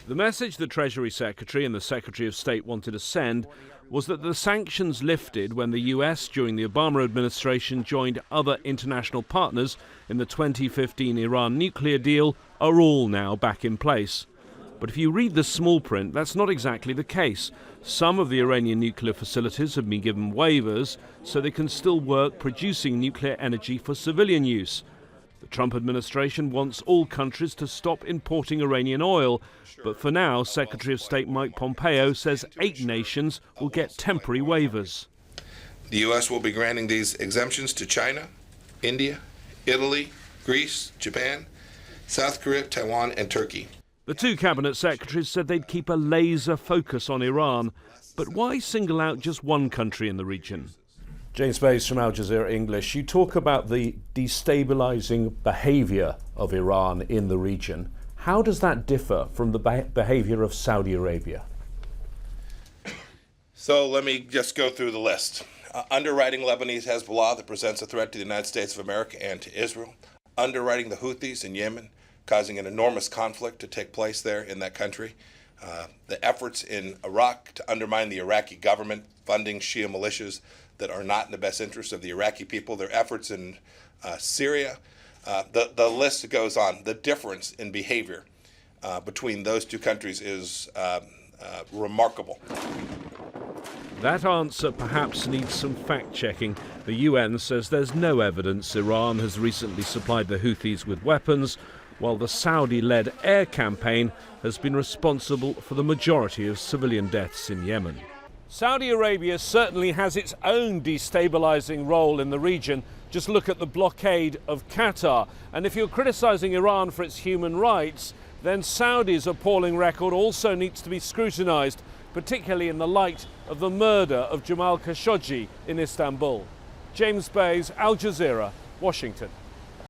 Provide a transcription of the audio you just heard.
The message the Treasury Secretary and the Secretary of State wanted to send was that the sanctions lifted when the US, during the Obama administration, joined other international partners in the 2015 Iran nuclear deal are all now back in place. But if you read the small print, that's not exactly the case. Some of the Iranian nuclear facilities have been given waivers so they can still work producing nuclear energy for civilian use. The Trump administration wants all countries to stop importing Iranian oil, but for now, Secretary of State Mike Pompeo says 8 nations will get temporary waivers. The U.S. will be granting these exemptions to China, India, Italy, Greece, Japan, South Korea, Taiwan, and Turkey. The 2 cabinet secretaries said they'd keep a laser focus on Iran, but why single out just one country in the region? James Bays from Aljazeera English. You talk about the destabilizing behavior of Iran in the region. How does that differ from the behavior of Saudi Arabia? So let me just go through the list. Underwriting Lebanese Hezbollah that presents a threat to the United States of America and to Israel. Underwriting the Houthis in Yemen, causing an enormous conflict to take place there in that country. The efforts in Iraq to undermine the Iraqi government, funding Shia militias that are not in the best interest of the Iraqi people. Their efforts in Syria. The list goes on. The difference in behavior between those 2 countries is remarkable. That answer perhaps needs some fact-checking. The UN says there's no evidence Iran has recently supplied the Houthis with weapons, while the Saudi-led air campaign has been responsible for the majority of civilian deaths in Yemen. Saudi Arabia certainly has its own destabilizing role in the region. Just look at the blockade of Qatar. And if you're criticizing Iran for its human rights, then Saudi's appalling record also needs to be scrutinized, particularly in the light of the murder of Jamal Khashoggi in Istanbul. James Bays, Al Jazeera, Washington.